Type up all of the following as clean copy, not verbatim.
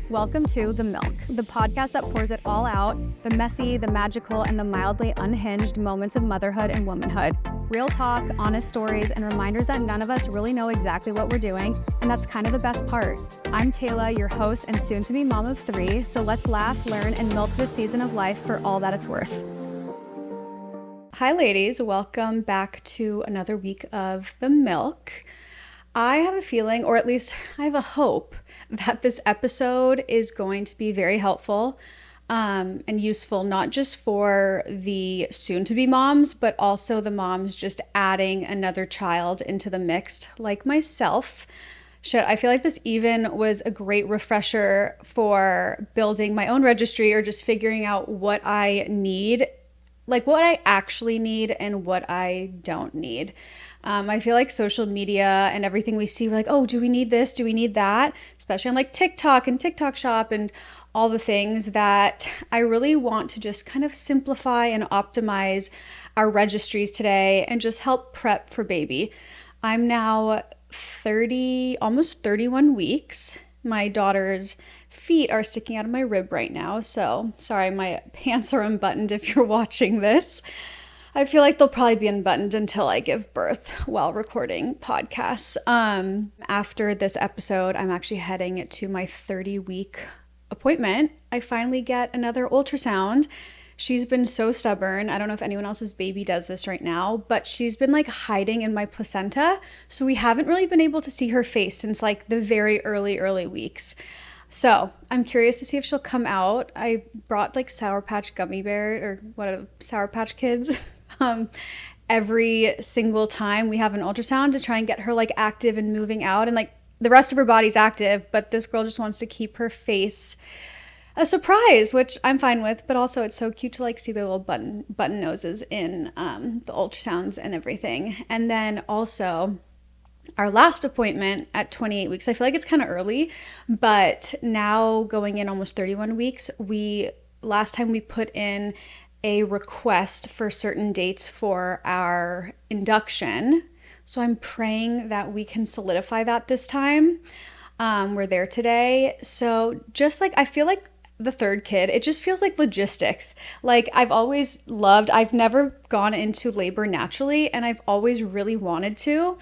Welcome to The Milk, the podcast that pours it all out, the messy, the magical, and the mildly unhinged moments of motherhood and womanhood. Real talk, honest stories, and reminders that none of us really know exactly what we're doing, and that's kind of the best part. I'm Taylor, your host and soon-to-be mom of 3, so let's laugh, learn, and milk this season of life for all that it's worth. Hi ladies, welcome back to another week of The Milk. I have a feeling, or at least I have a hope, that this episode is going to be very helpful and useful, not just for the soon-to-be moms, but also the moms just adding another child into the mix, like myself. I feel like this even was a great refresher for building my own registry or just figuring out what I need, like what I actually need and what I don't need. I feel like social media and everything we see, we're like, oh, do we need this? Do we need that? Especially on like TikTok and TikTok Shop and all the things that I really want to just kind of simplify and optimize our registries today and just help prep for baby. I'm now almost 31 weeks. My daughter's feet are sticking out of my rib right now. So sorry, my pants are unbuttoned if you're watching this. I feel like they'll probably be unbuttoned until I give birth while recording podcasts. After this episode, I'm actually heading to my 30-week appointment. I finally get another ultrasound. She's been so stubborn. I don't know if anyone else's baby does this right now, but she's been like hiding in my placenta. So we haven't really been able to see her face since like the very early weeks. So I'm curious to see if she'll come out. I brought like Sour Patch Gummy Bear Sour Patch Kids. Every single time we have an ultrasound to try and get her like active and moving out, and like the rest of her body's active, but this girl just wants to keep her face a surprise, which I'm fine with, but also it's so cute to like see the little button noses in the ultrasounds and everything. And then also our last appointment at 28 weeks, I feel like it's kind of early, but now going in almost 31 weeks, last time we put in a request for certain dates for our induction. So I'm praying that we can solidify that this time. We're there today. So just like, I feel like the third kid, it just feels like logistics. Like I've never gone into labor naturally, and I've always really wanted to.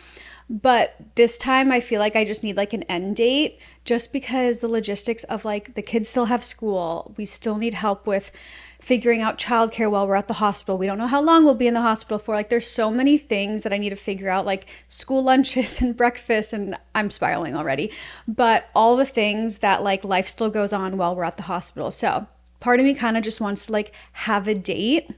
But this time I feel like I just need like an end date, just because the logistics of like the kids still have school. We still need help with figuring out childcare while we're at the hospital. We don't know how long we'll be in the hospital for. Like there's so many things that I need to figure out, like school lunches and breakfast, and I'm spiraling already. But all the things that like life still goes on while we're at the hospital. So part of me kind of just wants to like have a date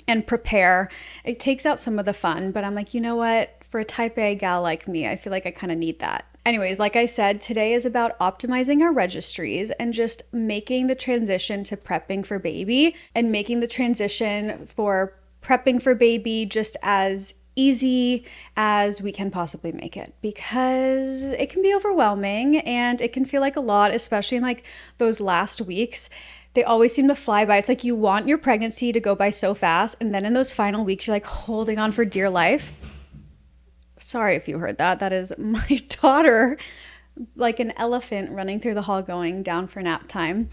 and prepare. It takes out some of the fun, but I'm like, you know what? For a type A gal like me, I feel like I kind of need that. Anyways, like I said, today is about optimizing our registries and just making the transition to prepping for baby, and making the transition for prepping for baby just as easy as we can possibly make it, because it can be overwhelming and it can feel like a lot, especially in like those last weeks. They always seem to fly by. It's like you want your pregnancy to go by so fast, and then in those final weeks, you're like holding on for dear life. Sorry if you heard that. That is my daughter, like an elephant running through the hall going down for nap time.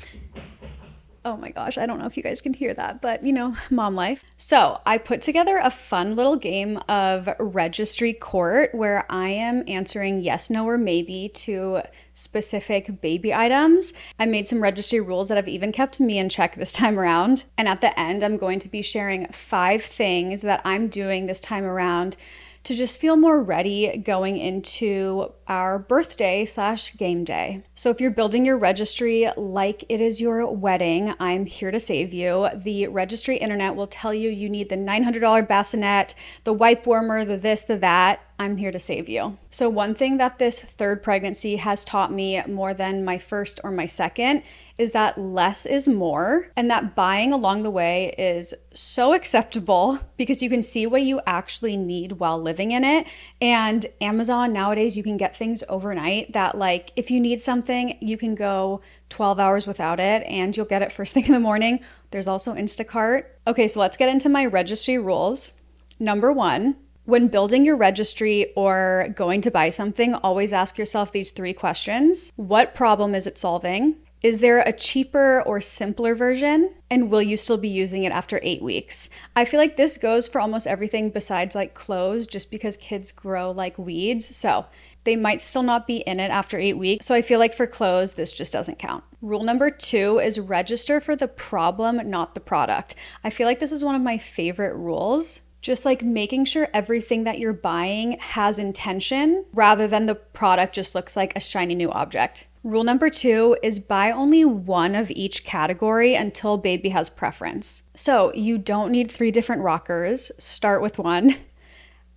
Oh my gosh, I don't know if you guys can hear that, but you know, mom life. So I put together a fun little game of Registry Court where I am answering yes, no, or maybe to specific baby items. I made some registry rules that have even kept me in check this time around. And at the end, I'm going to be sharing 5 things that I'm doing this time around to just feel more ready going into our birthday/game day. So if you're building your registry like it is your wedding, I'm here to save you. The registry internet will tell you you need the $900 bassinet, the wipe warmer, the this, the that. I'm here to save you. So one thing that this third pregnancy has taught me more than my first or my second is that less is more, and that buying along the way is so acceptable because you can see what you actually need while living in it. And Amazon nowadays, you can get things overnight that, like, if you need something, you can go 12 hours without it and you'll get it first thing in the morning. There's also Instacart. Okay, so let's get into my registry rules. Number 1, when building your registry or going to buy something, always ask yourself these 3 questions. What problem is it solving? Is there a cheaper or simpler version? And will you still be using it after 8 weeks? I feel like this goes for almost everything besides like clothes, just because kids grow like weeds. So they might still not be in it after 8 weeks. So I feel like for clothes, this just doesn't count. Rule number 2 is register for the problem, not the product. I feel like this is one of my favorite rules. Just like making sure everything that you're buying has intention rather than the product just looks like a shiny new object. Rule number 2 is buy only one of each category until baby has preference. So you don't need 3 different rockers. Start with one.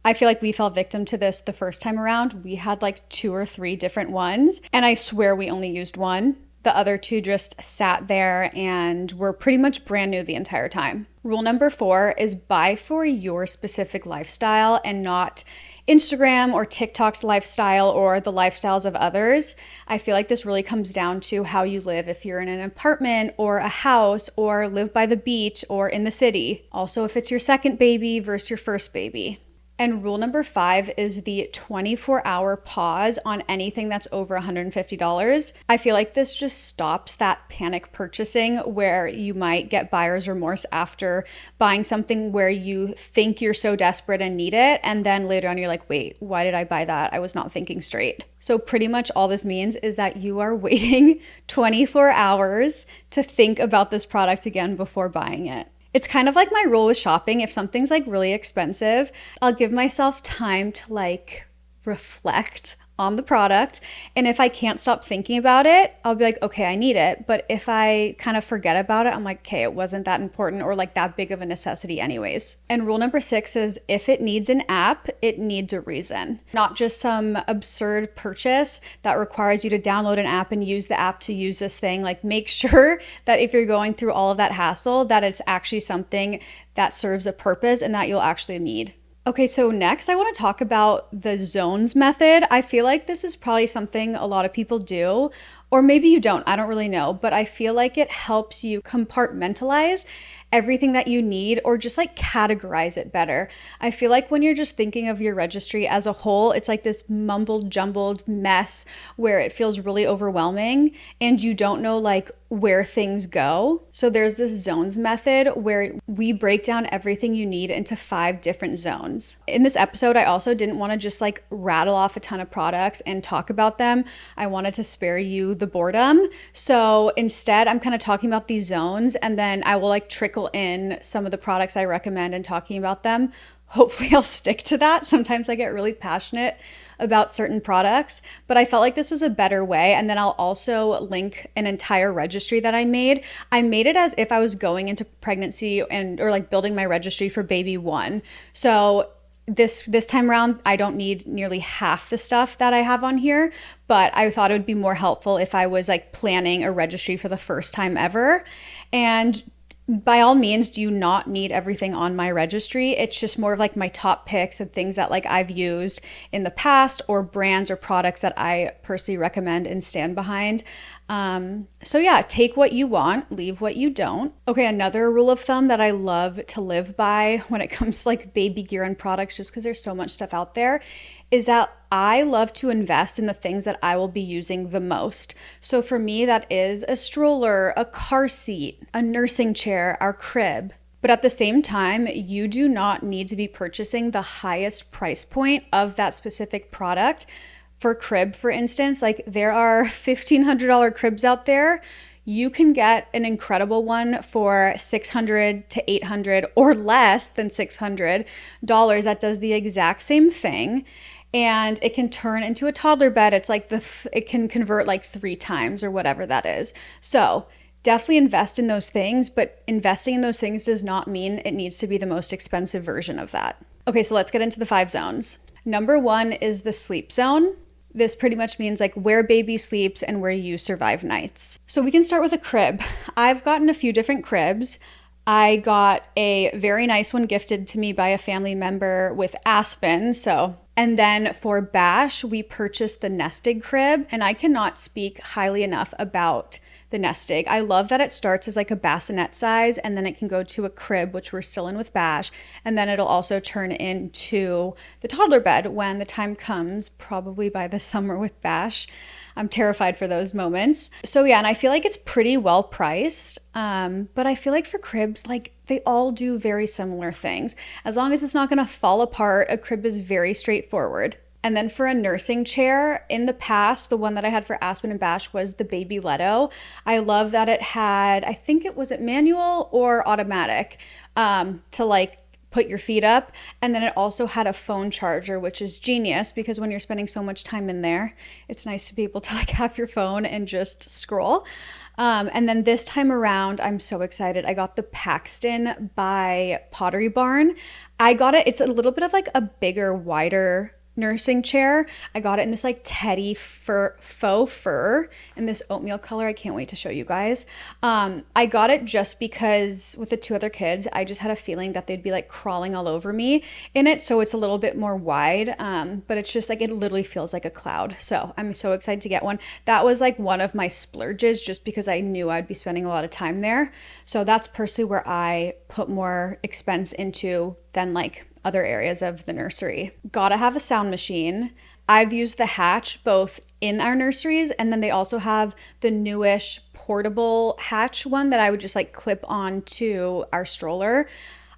I feel like we fell victim to this the first time around. We had like 2 or 3 different ones, and I swear we only used one. The other 2 just sat there and were pretty much brand new the entire time. Rule number 4 is buy for your specific lifestyle and not Instagram or TikTok's lifestyle or the lifestyles of others. I feel like this really comes down to how you live, if you're in an apartment or a house or live by the beach or in the city. Also, if it's your second baby versus your first baby. And rule number 5 is the 24-hour pause on anything that's over $150. I feel like this just stops that panic purchasing where you might get buyer's remorse after buying something where you think you're so desperate and need it. And then later on, you're like, wait, why did I buy that? I was not thinking straight. So pretty much all this means is that you are waiting 24 hours to think about this product again before buying it. It's kind of like my rule with shopping. If something's like really expensive, I'll give myself time to like reflect on the product. And if I can't stop thinking about it, I'll be like, okay, I need it. But if I kind of forget about it, I'm like, okay, it wasn't that important or like that big of a necessity anyways. And rule number 6 is if it needs an app, it needs a reason, not just some absurd purchase that requires you to download an app and use the app to use this thing. Like make sure that if you're going through all of that hassle, that it's actually something that serves a purpose and that you'll actually need. Okay, so next I want to talk about the zones method. I feel like this is probably something a lot of people do, or maybe you don't, I don't really know, but I feel like it helps you compartmentalize everything that you need or just like categorize it better. I feel like when you're just thinking of your registry as a whole, it's like this mumbled jumbled mess where it feels really overwhelming and you don't know like where things go. So there's this zones method where we break down everything you need into 5 different zones. In this episode, I also didn't want to just like rattle off a ton of products and talk about them. I wanted to spare you the boredom. So instead, I'm kind of talking about these zones and then I will like trickle in some of the products I recommend and talking about them. Hopefully I'll stick to that. Sometimes I get really passionate about certain products, but I felt like this was a better way. And then I'll also link an entire registry that I made. I made it as if I was going into pregnancy or like building my registry for baby 1. So this time around, I don't need nearly half the stuff that I have on here, but I thought it would be more helpful if I was like planning a registry for the first time ever. And by all means, do you not need everything on my registry? It's just more of like my top picks and things that like I've used in the past or brands or products that I personally recommend and stand behind. So yeah, take what you want, leave what you don't. Okay, another rule of thumb that I love to live by when it comes to like baby gear and products, just because there's so much stuff out there, is that I love to invest in the things that I will be using the most. So for me, that is a stroller, a car seat, a nursing chair, our crib. But at the same time, you do not need to be purchasing the highest price point of that specific product. For crib, for instance, like there are $1,500 cribs out there. You can get an incredible one for $600 to $800 or less than $600 that does the exact same thing. And it can turn into a toddler bed. It's like it can convert like 3 times or whatever that is. So definitely invest in those things, but investing in those things does not mean it needs to be the most expensive version of that. Okay, so let's get into the 5 zones. Number 1 is the sleep zone. This pretty much means like where baby sleeps and where you survive nights. So we can start with a crib. I've gotten a few different cribs. I got a very nice one gifted to me by a family member with Aspen. And then for Bash, we purchased the nested crib, and I cannot speak highly enough about the nest egg. I love that it starts as like a bassinet size and then it can go to a crib, which we're still in with Bash. And then it'll also turn into the toddler bed when the time comes, probably by the summer with Bash. I'm terrified for those moments. So yeah, and I feel like it's pretty well priced. But I feel like for cribs, like they all do very similar things. As long as it's not gonna fall apart, a crib is very straightforward. And then for a nursing chair, in the past, the one that I had for Aspen and Bash was the Baby Leto. I love that it had, I think it was manual or automatic, to like put your feet up. And then it also had a phone charger, which is genius because when you're spending so much time in there, it's nice to be able to like have your phone and just scroll. And then this time around, I'm so excited. I got the Paxton by Pottery Barn. I got it. It's a little bit of like a bigger, wider nursing chair. I got it in this like teddy faux fur in this oatmeal color. I can't wait to show you guys. I got it just because with the two other kids, I just had a feeling that they'd be like crawling all over me in it. So it's a little bit more wide, but it's just like, it literally feels like a cloud. So I'm so excited to get one. That was like one of my splurges just because I knew I'd be spending a lot of time there. So that's personally where I put more expense into than like other areas of the nursery. Gotta have a sound machine. I've used the Hatch both in our nurseries, and then they also have the newish portable Hatch one that I would just like clip on to our stroller.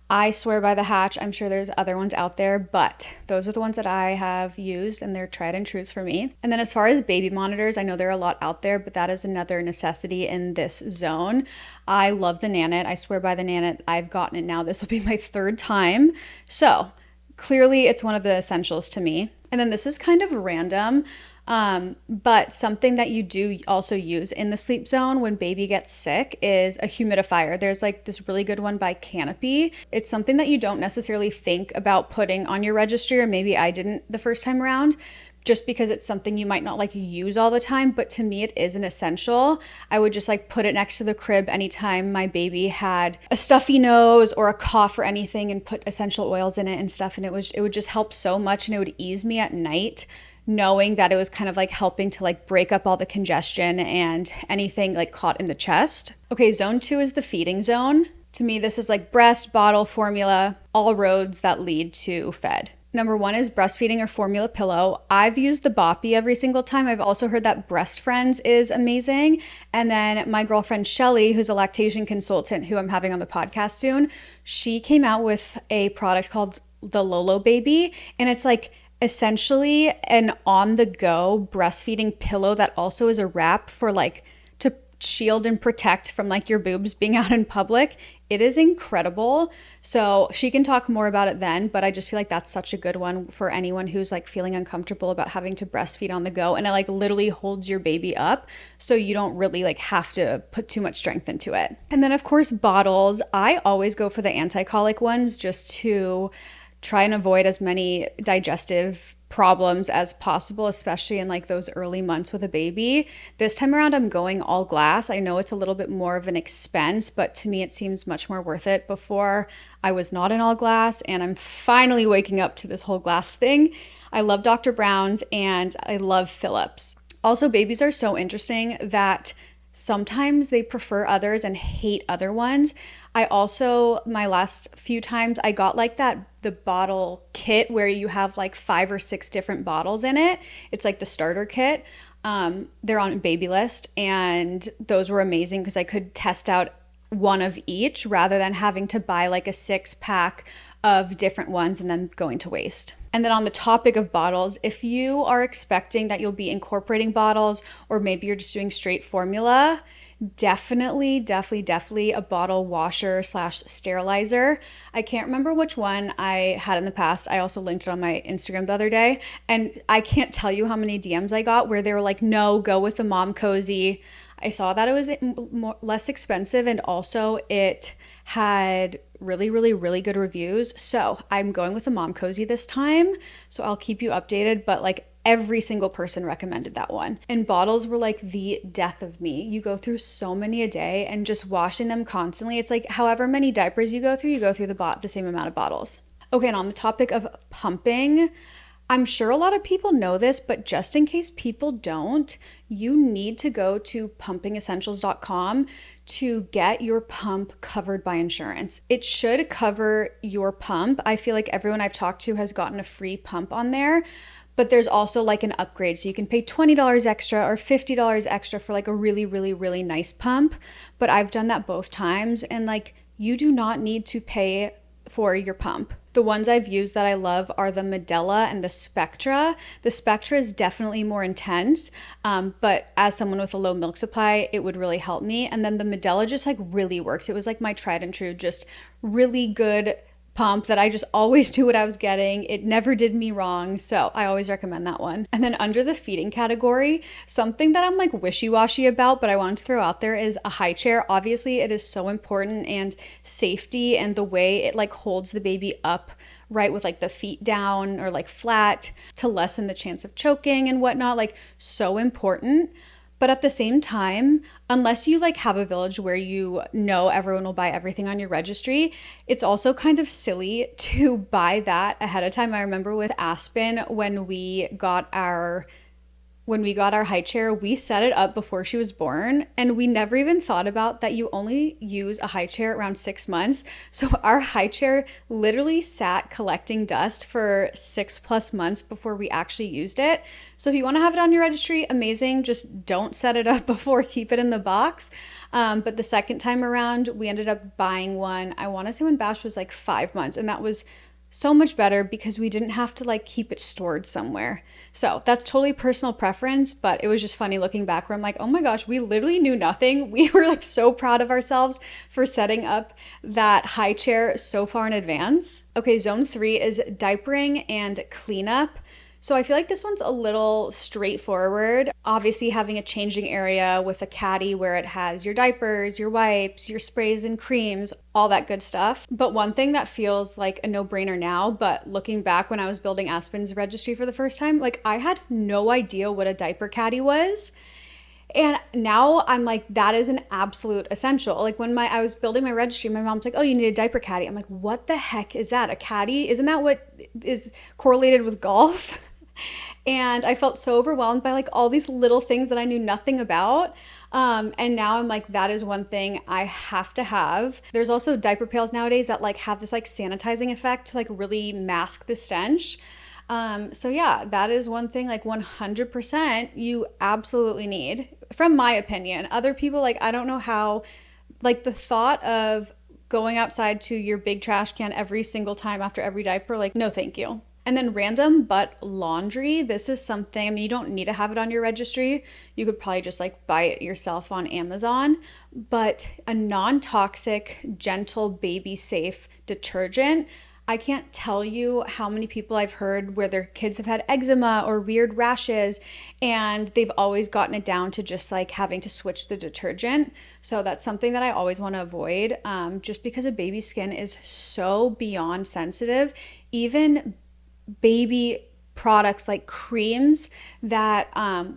I swear by the Hatch. I'm sure there's other ones out there, but those are the ones that I have used and they're tried and trues for me. And then as far as baby monitors, I know there are a lot out there, but that is another necessity in this zone. I love the Nanit. I swear by the Nanit. I've gotten it now. This will be my third time. So clearly it's one of the essentials to me. And then this is kind of random. But something that you do also use in the sleep zone when baby gets sick is a humidifier. There's like this really good one by Canopy. It's something that you don't necessarily think about putting on your registry, or maybe I didn't the first time around, just because it's something you might not like use all the time, but to me it is an essential. I would just like put it next to the crib anytime my baby had a stuffy nose or a cough or anything, and put essential oils in it and stuff, and it would just help so much, and it would ease me at night knowing that it was kind of like helping to like break up all the congestion and anything like caught in the chest. Okay, zone 2 is the feeding zone. To me, this is like breast, bottle, formula, all roads that lead to fed. Number 1 is breastfeeding or formula pillow. I've used the Boppy every single time. I've also heard that Breast Friends is amazing. And then my girlfriend Shelly, who's a lactation consultant who I'm having on the podcast soon, she came out with a product called the Lolo Baby. And it's like essentially an on-the-go breastfeeding pillow that also is a wrap for like to shield and protect from like your boobs being out in public. It is incredible. So she can talk more about it then, but I just feel like that's such a good one for anyone who's like feeling uncomfortable about having to breastfeed on the go. And it like literally holds your baby up, so you don't really like have to put too much strength into it. And then of course bottles. I always go for the anti-colic ones just to try and avoid as many digestive problems as possible, especially in like those early months with a baby. This time around, I'm going all glass. I know it's a little bit more of an expense, but to me, it seems much more worth it. Before, I was not in all glass, and I'm finally waking up to this whole glass thing. I love Dr. Brown's and I love Philips. Also, babies are so interesting that sometimes they prefer others and hate other ones. I also, my last few times, I got like the bottle kit where you have like 5 or 6 different bottles in it. It's like the starter kit. They're on Baby List, and those were amazing because I could test out one of each rather than having to buy like a 6-pack of different ones and then going to waste. And then on the topic of bottles, if you are expecting that you'll be incorporating bottles, or maybe you're just doing straight formula, definitely a bottle washer / sterilizer. I can't remember which one I had in the past. I also linked it on my Instagram the other day, and I can't tell you how many DMs I got where they were like, no, go with the Mom Cozy. I saw that it was less expensive, and also it had really good reviews. So I'm going with the Mom Cozy this time. So I'll keep you updated, but like every single person recommended that one. And bottles were like the death of me. You go through so many a day, and just washing them constantly. It's like however many diapers you go through the same amount of bottles. Okay, and on the topic of pumping, I'm sure a lot of people know this, but just in case people don't, you need to go to pumpingessentials.com to get your pump covered by insurance. It should cover your pump. I feel like everyone I've talked to has gotten a free pump on there, but there's also like an upgrade. So you can pay $20 extra or $50 extra for like a really, really, really nice pump. But I've done that both times, and like you do not need to pay for your pump. The ones I've used that I love are the Medela and the Spectra. The Spectra is definitely more intense, but as someone with a low milk supply, it would really help me. And then the Medela just like really works. It was like my tried and true, just really good pump that I just always knew what I was getting. It never did me wrong. So I always recommend that one. And then under the feeding category, something that I'm like wishy-washy about, but I wanted to throw out there is a high chair. Obviously it is so important, and safety and the way it like holds the baby up right with like the feet down or like flat to lessen the chance of choking and whatnot, like so important. But at the same time, unless you like have a village where you know everyone will buy everything on your registry, it's also kind of silly to buy that ahead of time. I remember with Aspen, when we got our high chair, we set it up before she was born, and we never even thought about that you only use a high chair around 6 months. So our high chair literally sat collecting dust for 6+ months before we actually used it. So if you want to have it on your registry, amazing. Just don't set it up before, keep it in the box. But the second time around, we ended up buying one, I want to say when Bash was like 5 months, and that was so much better because we didn't have to like keep it stored somewhere. So that's totally personal preference, but it was just funny looking back where I'm like, oh my gosh, we literally knew nothing. We were like so proud of ourselves for setting up that high chair so far in advance. Okay, zone 3 is diapering and cleanup. So I feel like this one's a little straightforward. Obviously having a changing area with a caddy where it has your diapers, your wipes, your sprays and creams, all that good stuff. But one thing that feels like a no-brainer now, but looking back when I was building Aspen's registry for the first time, like I had no idea what a diaper caddy was. And now I'm like, that is an absolute essential. Like when I was building my registry, my mom's like, oh, you need a diaper caddy. I'm like, what the heck is that? A caddy? Isn't that what is correlated with golf? And I felt so overwhelmed by like all these little things that I knew nothing about. And now I'm like, that is one thing I have to have. There's also diaper pails nowadays that like have this like sanitizing effect to like really mask the stench. So yeah, that is one thing like 100% you absolutely need, from my opinion. Other people, like, I don't know how, like the thought of going outside to your big trash can every single time after every diaper, like, no, thank you. And then random butt laundry. This is something, I mean, you don't need to have it on your registry. You could probably just like buy it yourself on Amazon, but a non-toxic, gentle, baby safe detergent. I can't tell you how many people I've heard where their kids have had eczema or weird rashes, and they've always gotten it down to just like having to switch the detergent. So that's something that I always want to avoid, just because a baby's skin is so beyond sensitive. Even baby products like creams that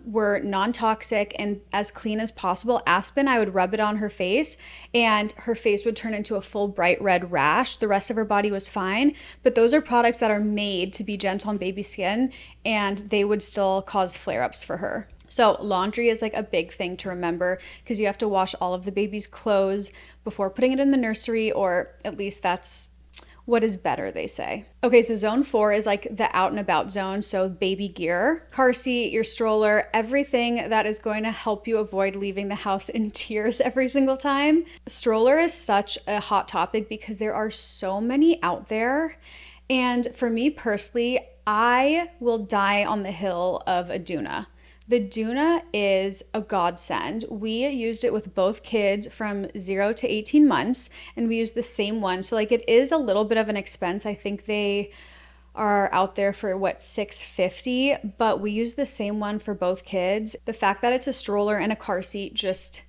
were non-toxic and as clean as possible. Aspen, I would rub it on her face and her face would turn into a full bright red rash. The rest of her body was fine, but those are products that are made to be gentle on baby skin, and they would still cause flare-ups for her. So laundry is like a big thing to remember, because you have to wash all of the baby's clothes before putting it in the nursery, or at least that's what is better, they say. Okay, so zone 4 is like the out and about zone. So baby gear, car seat, your stroller, everything that is going to help you avoid leaving the house in tears every single time. Stroller is such a hot topic because there are so many out there. And for me personally, I will die on the hill of a Doona. The Doona is a godsend. We used it with both kids from 0 to 18 months, and we used the same one. So like it is a little bit of an expense. I think they are out there for $650, but we use the same one for both kids. The fact that it's a stroller and a car seat, just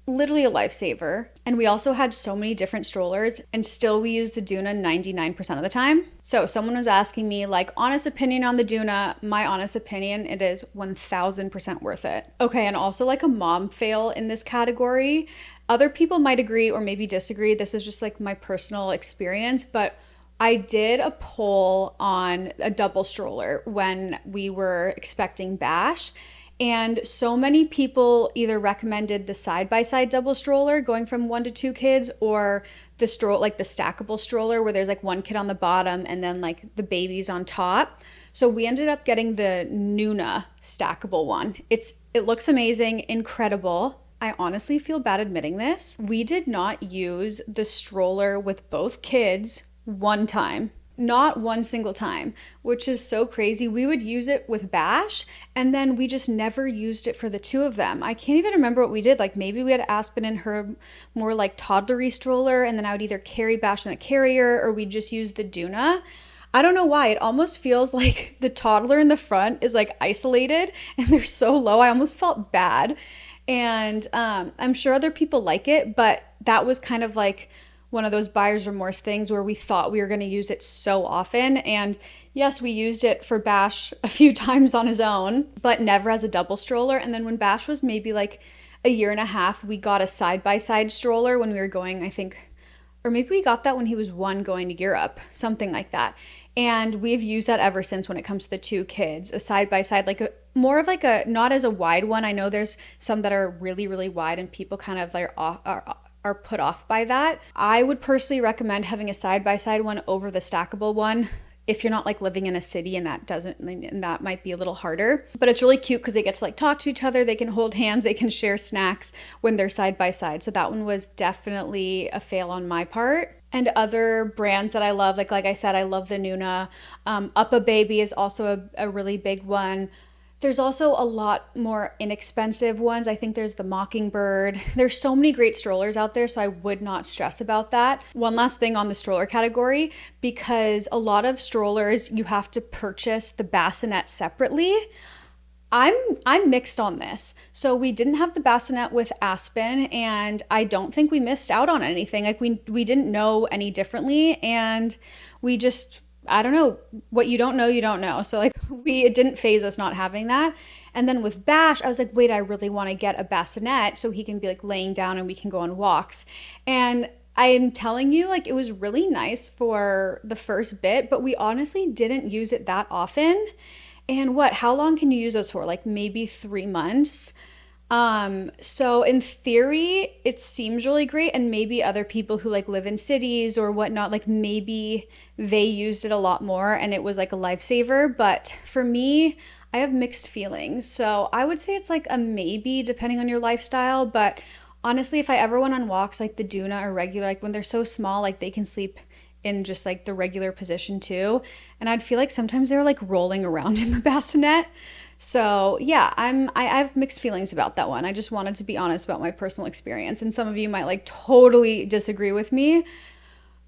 literally a lifesaver. And we also had so many different strollers, and still we use the Doona 99% of the time. So someone was asking me like honest opinion on the Doona. My honest opinion, it is 1000% worth it. Okay, and also like a mom fail in this category. Other people might agree or maybe disagree. This is just like my personal experience, but I did a poll on a double stroller when we were expecting Bash. And so many people either recommended the side by side double stroller going from 1 to 2 kids, or the stroll like the stackable stroller where there's like one kid on the bottom and then like the baby's on top. So we ended up getting the Nuna stackable one. It looks amazing, incredible. I honestly feel bad admitting this. We did not use the stroller with both kids one time. Not one single time, which is so crazy. We would use it with Bash, and then we just never used it for the two of them. I can't even remember what we did. Like maybe we had Aspen in her more like toddlery stroller, and then I would either carry Bash in a carrier, or we'd just use the Duna. I don't know why. It almost feels like the toddler in the front is like isolated and they're so low. I almost felt bad. And I'm sure other people like it, but that was kind of like one of those buyer's remorse things where we thought we were going to use it so often. And yes, we used it for Bash a few times on his own, but never as a double stroller. And then when Bash was maybe like a year and a half, we got a side-by-side stroller when we were going, I think, or maybe we got that when he was 1 going to Europe, something like that. And we've used that ever since when it comes to the 2 kids, a side-by-side, like a more of like a, not as a wide one. I know there's some that are really, really wide and people kind of like are put off by that. I would personally recommend having a side-by-side one over the stackable one if you're not like living in a city, and that might be a little harder. But it's really cute because they get to like talk to each other, they can hold hands, they can share snacks when they're side by side. So that one was definitely a fail on my part. And other brands that I love, like I said, I love the Nuna. Up a Baby is also a really big one. There's also a lot more inexpensive ones. I think there's the Mockingbird. There's so many great strollers out there, so I would not stress about that. One last thing on the stroller category, because a lot of strollers, you have to purchase the bassinet separately. I'm mixed on this. So we didn't have the bassinet with Aspen, and I don't think we missed out on anything. Like we didn't know any differently, and we just, I don't know, what you don't know, you don't know. So like it didn't phase us not having that. And then with Bash, I was like, wait, I really want to get a bassinet so he can be like laying down and we can go on walks. And I'm telling you, like, it was really nice for the first bit, but we honestly didn't use it that often. And how long can you use those for? Like maybe 3 months. So in theory, it seems really great, and maybe other people who like live in cities or whatnot, like maybe they used it a lot more and it was like a lifesaver. But for me, I have mixed feelings. So I would say it's like a maybe depending on your lifestyle. But honestly, if I ever went on walks like the Duna or regular, like when they're so small, like they can sleep in just like the regular position too. And I'd feel like sometimes they were like rolling around in the bassinet. So yeah, I have mixed feelings about that one. I just wanted to be honest about my personal experience, and some of you might like totally disagree with me.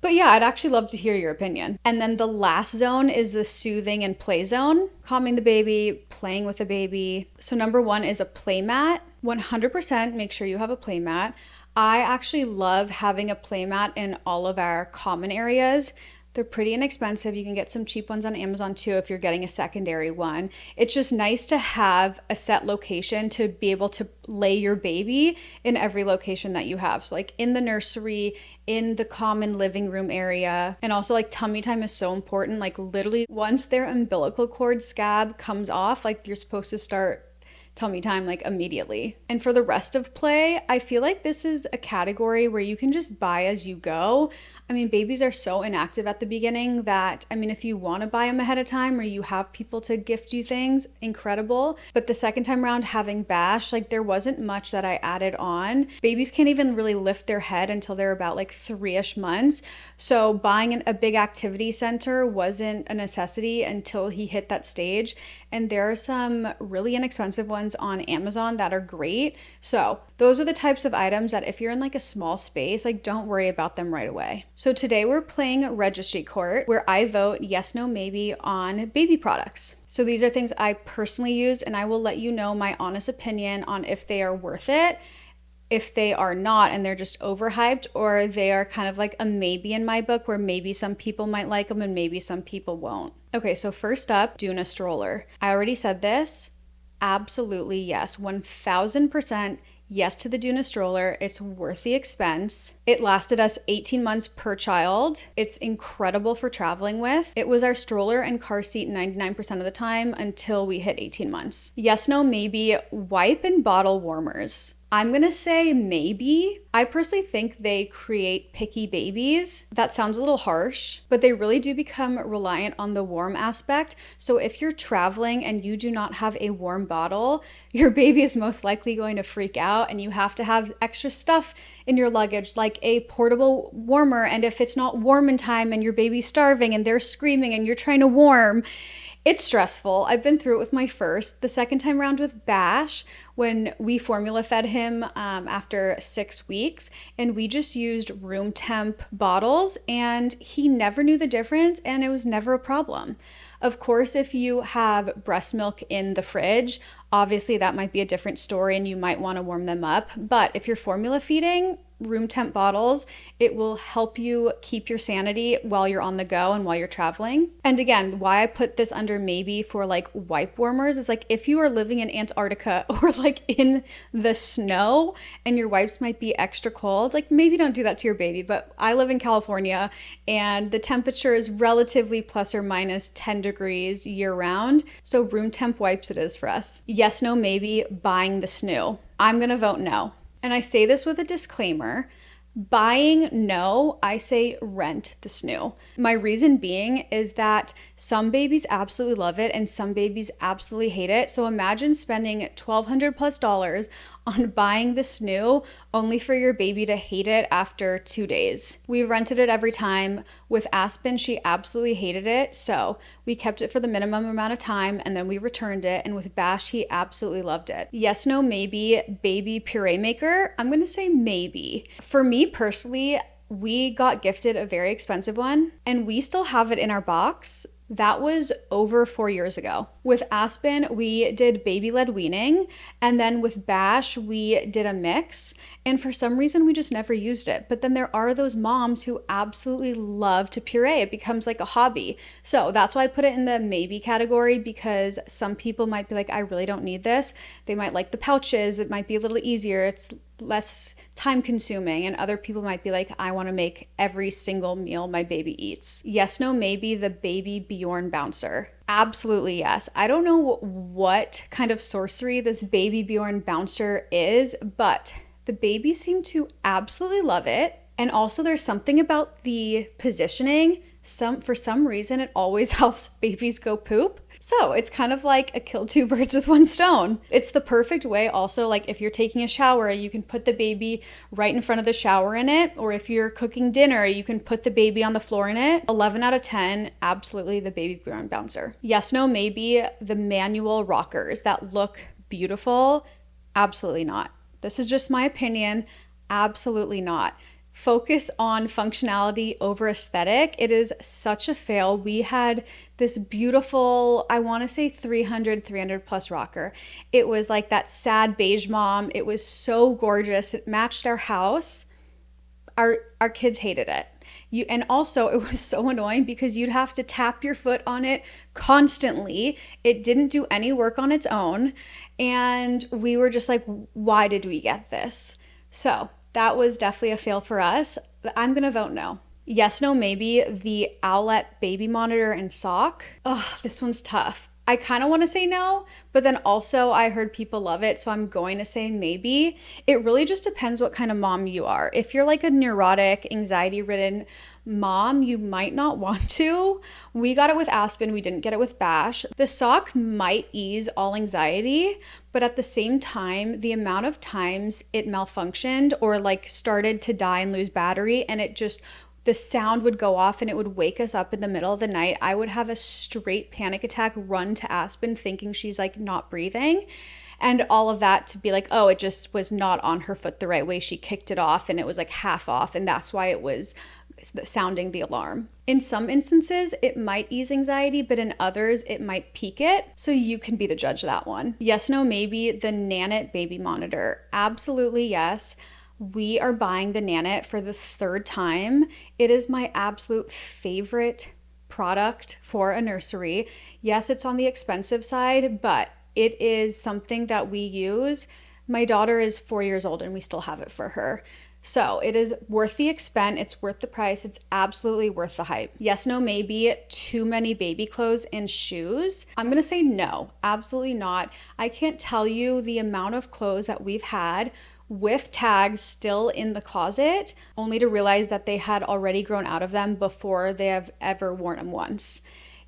But yeah, I'd actually love to hear your opinion. And then the last zone is the soothing and play zone, calming the baby, playing with the baby. So number 1 is a play mat. 100% make sure you have a play mat. I actually love having a play mat in all of our common areas. They're pretty inexpensive. You can get some cheap ones on Amazon too if you're getting a secondary one. It's just nice to have a set location to be able to lay your baby in every location that you have. So like in the nursery, in the common living room area. And also like tummy time is so important. Like literally once their umbilical cord scab comes off, like you're supposed to start tummy time like immediately. And for the rest of play, I feel like this is a category where you can just buy as you go. I mean, babies are so inactive at the beginning that, I mean, if you want to buy them ahead of time or you have people to gift you things, incredible. But the second time around having Bash, like there wasn't much that I added on. Babies can't even really lift their head until they're about like 3-ish months. So buying a big activity center wasn't a necessity until he hit that stage. And there are some really inexpensive ones on Amazon that are great. So those are the types of items that if you're in like a small space, like don't worry about them right away. So today we're playing Registry Court, where I vote yes, no, maybe on baby products. So these are things I personally use, and I will let you know my honest opinion on if they are worth it, if they are not and they're just overhyped, or they are kind of like a maybe in my book where maybe some people might like them and maybe some people won't. Okay, so first up, Duna stroller. I already said this. Absolutely yes, 1000% Yes to the Duna stroller. It's worth the expense. It lasted us 18 months per child. It's incredible for traveling with. It was our stroller and car seat 99% of the time until we hit 18 months. Yes, no, maybe. Wipe and bottle warmers. I'm gonna say maybe. I personally think they create picky babies. That sounds a little harsh, but they really do become reliant on the warm aspect. So if you're traveling and you do not have a warm bottle, your baby is most likely going to freak out, and you have to have extra stuff in your luggage, like a portable warmer. And if it's not warm in time and your baby's starving and they're screaming and you're trying to warm, it's stressful. I've been through it with my first. The second time around with Bash, when we formula fed him after 6 weeks, and we just used room temp bottles, and he never knew the difference, and it was never a problem. Of course, if you have breast milk in the fridge, obviously that might be a different story and you might want to warm them up. But if you're formula feeding, room temp bottles, it will help you keep your sanity while you're on the go and while you're traveling. And again, why I put this under maybe for like wipe warmers is like if you are living in Antarctica or like in the snow and your wipes might be extra cold, like maybe don't do that to your baby. But I live in California and the temperature is relatively plus or minus 10 degrees year round. So room temp wipes it is for us. Yes, no, maybe buying the snoo. I'm gonna vote no. And I say this with a disclaimer. Buying, no, I say rent the snoo. My reason being is that some babies absolutely love it and some babies absolutely hate it. So imagine spending $1,200+ on buying the snoo only for your baby to hate it after 2 days. We rented it every time. With Aspen, she absolutely hated it. So we kept it for the minimum amount of time and then we returned it. And with Bash, he absolutely loved it. Yes, no, maybe baby puree maker. I'm gonna say maybe. For me personally, we got gifted a very expensive one and we still have it in our box. That was over 4 years ago. With Aspen, we did baby-led weaning, and then with Bash, we did a mix, and for some reason, we just never used it. But then there are those moms who absolutely love to puree. It becomes like a hobby. So that's why I put it in the maybe category, because some people might be like, I really don't need this. They might like the pouches. It might be a little easier. It's less time consuming, and other people might be like, I want to make every single meal my baby eats. Yes, no, maybe the baby Bjorn bouncer. Absolutely yes. I don't know what kind of sorcery this baby Bjorn bouncer is, but the babies seem to absolutely love it. And also there's something about the positioning. For some reason, it always helps babies go poop. So it's kind of like a kill two birds with one stone. It's the perfect way also, like if you're taking a shower, you can put the baby right in front of the shower in it. Or if you're cooking dinner, you can put the baby on the floor in it. 11 out of 10, absolutely the baby Bjorn bouncer. Yes, no, maybe the manual rockers that look beautiful. Absolutely not. This is just my opinion. Absolutely not. Focus on functionality over aesthetic. It is such a fail. We had this beautiful, I want to say 300 plus rocker. It was like that sad beige mom. It was so gorgeous. It matched our house. Our kids hated it. And also it was so annoying because you'd have to tap your foot on it constantly. It didn't do any work on its own. And we were just like, why did we get this? So that was definitely a fail for us. I'm gonna vote no. Yes, no, maybe the Owlet baby monitor and sock. Oh, this one's tough. I kind of want to say no, but then also I heard people love it, so I'm going to say maybe. It really just depends what kind of mom you are. If you're like a neurotic, anxiety-ridden mom, you might not want to. We got it with Aspen, we didn't get it with Bash. The sock might ease all anxiety, but at the same time, the amount of times it malfunctioned or like started to die and lose battery, and the sound would go off and it would wake us up in the middle of the night. I would have a straight panic attack, run to Aspen thinking she's like not breathing. And all of that to be like, oh, it just was not on her foot the right way. She kicked it off and it was like half off. And that's why it was sounding the alarm. In some instances, it might ease anxiety, but in others, it might peak it. So you can be the judge of that one. Yes, no, maybe the Nanit baby monitor. Absolutely yes. We are buying the Nanit for the 3rd time. It is my absolute favorite product for a nursery. Yes, it's on the expensive side, but it is something that we use My daughter is 4 years old and we still have it for her. So it is worth the expense. It's worth the price. It's absolutely worth the hype. Yes, no, maybe too many baby clothes and shoes. I'm going to say no, absolutely not. I can't tell you the amount of clothes that we've had with tags still in the closet, only to realize that they had already grown out of them before they have ever worn them once.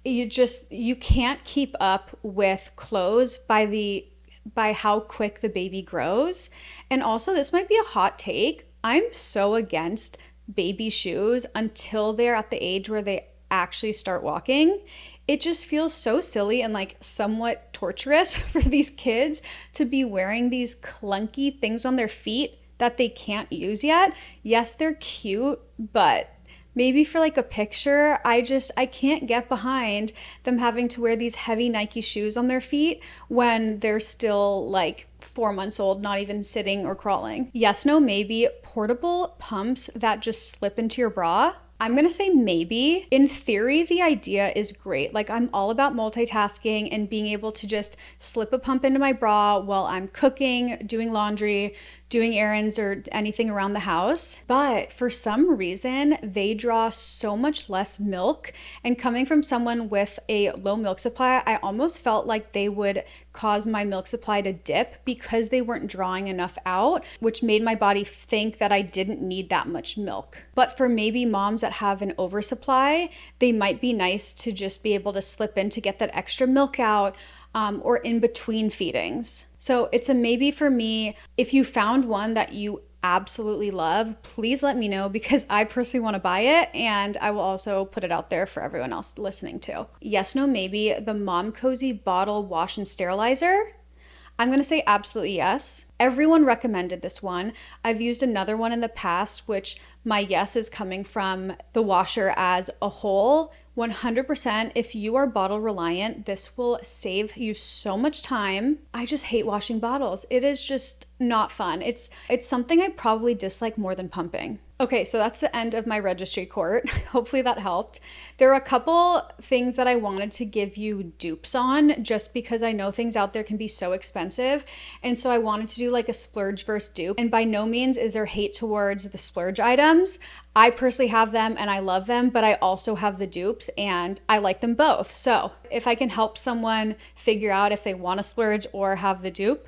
You can't keep up with clothes by how quick the baby grows. And also, this might be a hot take. I'm so against baby shoes until they're at the age where they actually start walking. It just feels so silly and like somewhat torturous for these kids to be wearing these clunky things on their feet that they can't use yet. Yes, they're cute, but maybe for like a picture, I can't get behind them having to wear these heavy Nike shoes on their feet when they're still like 4 months old, not even sitting or crawling. Yes, no, maybe portable pumps that just slip into your bra. I'm gonna say maybe. In theory, the idea is great. Like, I'm all about multitasking and being able to just slip a pump into my bra while I'm cooking, doing laundry, doing errands, or anything around the house. But for some reason, they draw so much less milk. And coming from someone with a low milk supply, I almost felt like they would cause my milk supply to dip because they weren't drawing enough out, which made my body think that I didn't need that much milk. But for maybe moms that have an oversupply, they might be nice to just be able to slip in to get that extra milk out, or in between feedings. So it's a maybe for me. If you found one that you absolutely love, please let me know, because I personally want to buy it, and I will also put it out there for everyone else listening too. Yes, no, maybe the Mom Cozy bottle wash and sterilizer. I'm going to say absolutely yes. Everyone recommended this one. I've used another one in the past, which my yes is coming from the washer as a whole. 100%, if you are bottle reliant, this will save you so much time. I just hate washing bottles. It is just not fun. It's something I probably dislike more than pumping. Okay, so that's the end of my registry court. Hopefully that helped. There are a couple things that I wanted to give you dupes on, just because I know things out there can be so expensive. And so I wanted to do like a splurge versus dupe. And by no means is there hate towards the splurge items. I personally have them and I love them, but I also have the dupes and I like them both. So if I can help someone figure out if they want to splurge or have the dupe,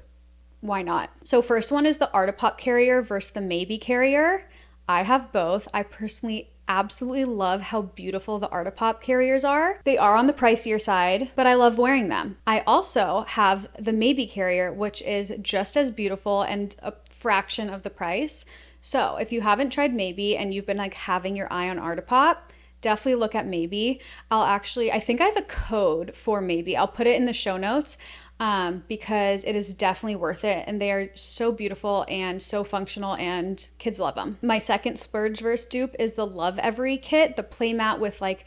why not? So first one is the Artipop carrier versus the Maybe carrier. I have both. I personally absolutely love how beautiful the Artipop carriers are. They are on the pricier side, but I love wearing them. I also have the Maybe carrier, which is just as beautiful and a fraction of the price. So if you haven't tried Maybe and you've been like having your eye on Artipop, definitely look at Maybe. I think I have a code for Maybe. I'll put it in the show notes. Because it is definitely worth it, and they are so beautiful and so functional and kids love them. My second splurge versus dupe is the Love Every kit, the playmat with like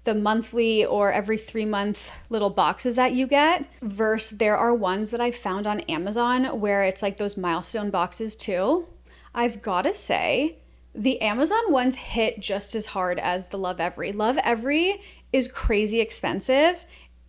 the monthly or every 3-month little boxes that you get, versus there are ones that I found on Amazon where it's like those milestone boxes too. I've gotta say, the Amazon ones hit just as hard as the Love Every. Love Every is crazy expensive.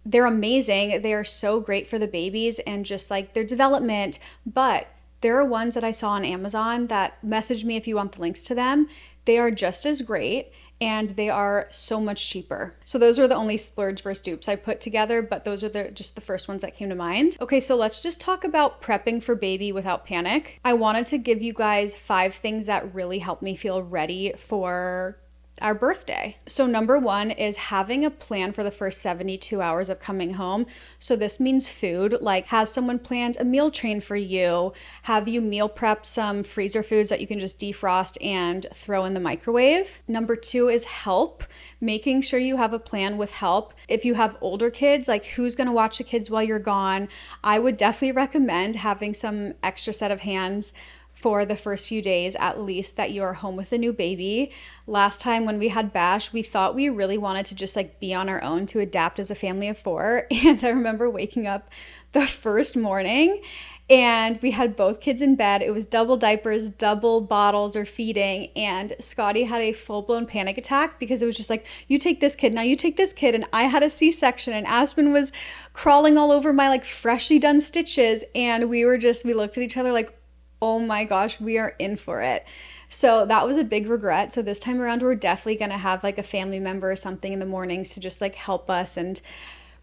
They're amazing. They are so great for the babies and just like their development. But there are ones that I saw on Amazon that message me if you want the links to them. They are just as great and they are so much cheaper. So those were the only splurge versus dupes I put together, but those are just the first ones that came to mind. Okay, so let's just talk about prepping for baby without panic. I wanted to give you guys 5 things that really helped me feel ready for our birthday. So number 1 is having a plan for the first 72 hours of coming home. So this means food, like has someone planned a meal train for you? Have you meal prepped some freezer foods that you can just defrost and throw in the microwave? Number 2 is help, making sure you have a plan with help. If you have older kids, like who's gonna watch the kids while you're gone? I would definitely recommend having some extra set of hands for the first few days, at least, that you are home with a new baby. Last time when we had Bash, we thought we really wanted to just like be on our own to adapt as a family of 4. And I remember waking up the first morning And we had both kids in bed. It was double diapers, double bottles or feeding. And Scotty had a full-blown panic attack because it was just like, you take this kid, now you take this kid. And I had a C-section and Aspen was crawling all over my like freshly done stitches. And we looked at each other like, oh my gosh, we are in for it. So that was a big regret. So this time around, we're definitely going to have like a family member or something in the mornings to just like help us and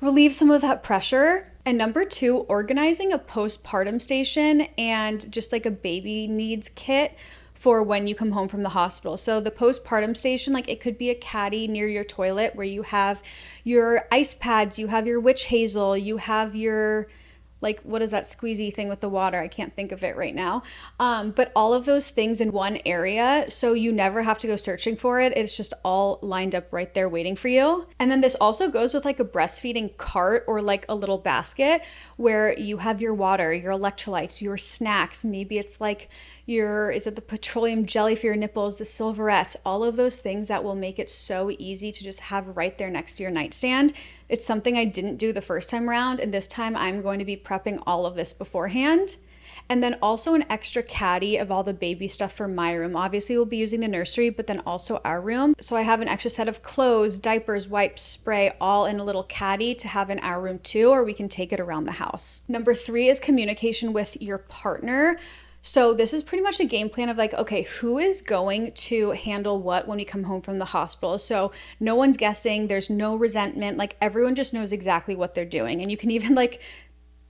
relieve some of that pressure. And number 2, organizing a postpartum station and just like a baby needs kit for when you come home from the hospital. So the postpartum station, like it could be a caddy near your toilet where you have your ice pads, you have your witch hazel, you have your like, what is that squeezy thing with the water? I can't think of it right now. But all of those things in one area, so you never have to go searching for it. It's just all lined up right there waiting for you. And then this also goes with like a breastfeeding cart or like a little basket where you have your water, your electrolytes, your snacks. Maybe it's like is it the petroleum jelly for your nipples, the Silverettes, all of those things that will make it so easy to just have right there next to your nightstand. It's something I didn't do the first time around, and this time I'm going to be prepping all of this beforehand. And then also an extra caddy of all the baby stuff for my room. Obviously we'll be using the nursery, but then also our room. So I have an extra set of clothes, diapers, wipes, spray, all in a little caddy to have in our room too, or we can take it around the house. Number 3 is communication with your partner. So this is pretty much a game plan of like, okay, who is going to handle what when we come home from the hospital? So no one's guessing, there's no resentment, like everyone just knows exactly what they're doing. And you can even like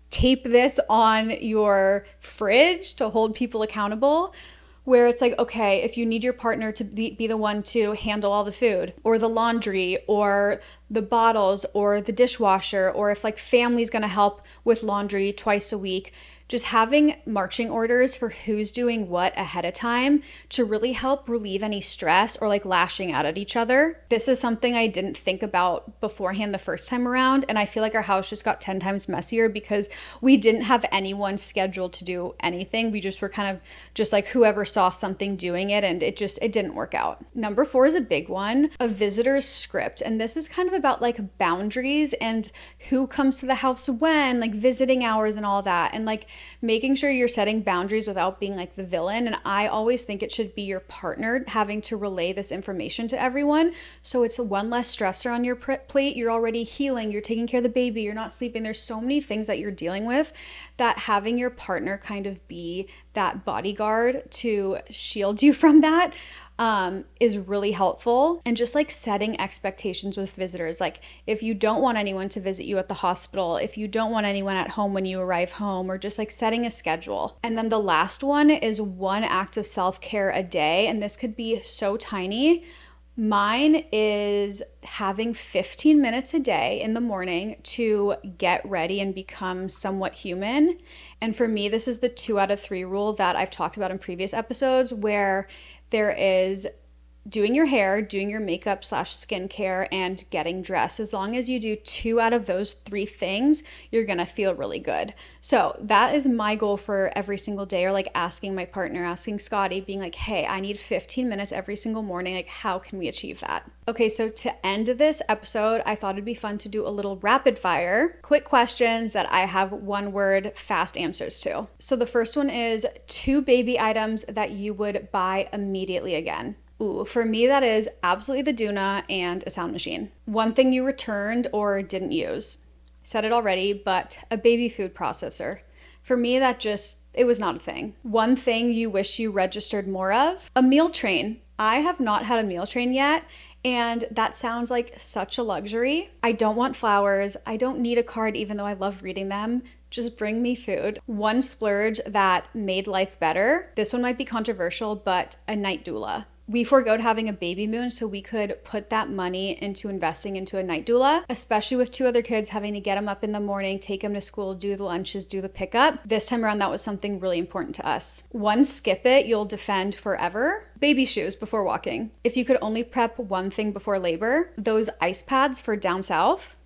tape this on your fridge to hold people accountable, where it's like, okay, if you need your partner to be the one to handle all the food or the laundry or the bottles or the dishwasher, or if like family's gonna help with laundry twice a week, just having marching orders for who's doing what ahead of time to really help relieve any stress or like lashing out at each other. This is something I didn't think about beforehand the first time around, and I feel like our house just got 10 times messier because we didn't have anyone scheduled to do anything. We just were kind of just like whoever saw something doing it, and it didn't work out. Number 4 is a big one, a visitor's script. And this is kind of about like boundaries and who comes to the house when, like visiting hours and all that, and like making sure you're setting boundaries without being like the villain. And I always think it should be your partner having to relay this information to everyone. So it's one less stressor on your plate. You're already healing, you're taking care of the baby, you're not sleeping. There's so many things that you're dealing with that having your partner kind of be that bodyguard to shield you from that is really helpful. And just like setting expectations with visitors, like if you don't want anyone to visit you at the hospital, if you don't want anyone at home when you arrive home, or just like setting a schedule. And then the last one is 1 act of self-care a day, and this could be so tiny. Mine is having 15 minutes a day in the morning to get ready and become somewhat human. And for me, this is the 2 out of 3 rule that I've talked about in previous episodes, where there is doing your hair, doing your makeup / skincare, and getting dressed. As long as you do 2 out of those 3 things, you're gonna feel really good. So that is my goal for every single day, or like asking my partner, asking Scotty, being like, hey, I need 15 minutes every single morning. Like, how can we achieve that? Okay, so to end this episode, I thought it'd be fun to do a little rapid fire, quick questions that I have 1-word fast answers to. So the first one is 2 baby items that you would buy immediately again. Ooh, for me, that is absolutely the Doona and a sound machine. 1 thing you returned or didn't use. Said it already, but a baby food processor. For me, it was not a thing. 1 thing you wish you registered more of. A meal train. I have not had a meal train yet, and that sounds like such a luxury. I don't want flowers. I don't need a card, even though I love reading them. Just bring me food. 1 splurge that made life better. This one might be controversial, but a night doula. We forgoed having a baby moon so we could put that money into investing into a night doula, especially with 2 other kids, having to get them up in the morning, take them to school, do the lunches, do the pickup. This time around, that was something really important to us. 1 skip it you'll defend forever. Baby shoes before walking. If you could only prep 1 thing before labor, those ice pads for down south.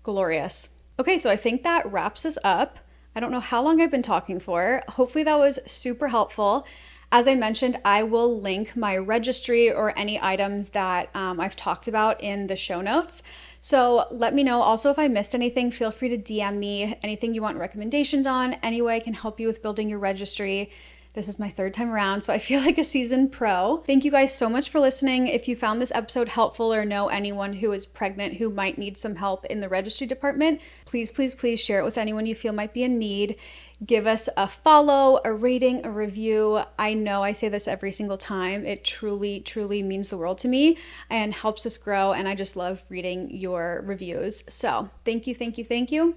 Glorious. Okay, so I think that wraps us up. I don't know how long I've been talking for. Hopefully that was super helpful. As I mentioned, I will link my registry or any items that I've talked about in the show notes. So let me know. Also, if I missed anything, feel free to DM me anything you want recommendations on, any way I can help you with building your registry. This is my third time around, so I feel like a seasoned pro. Thank you guys so much for listening. If you found this episode helpful or know anyone who is pregnant who might need some help in the registry department, please, please, please share it with anyone you feel might be in need. Give us a follow, a rating, a review. I know I say this every single time. It truly, truly means the world to me and helps us grow. And I just love reading your reviews. So thank you, thank you, thank you.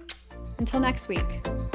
Until next week.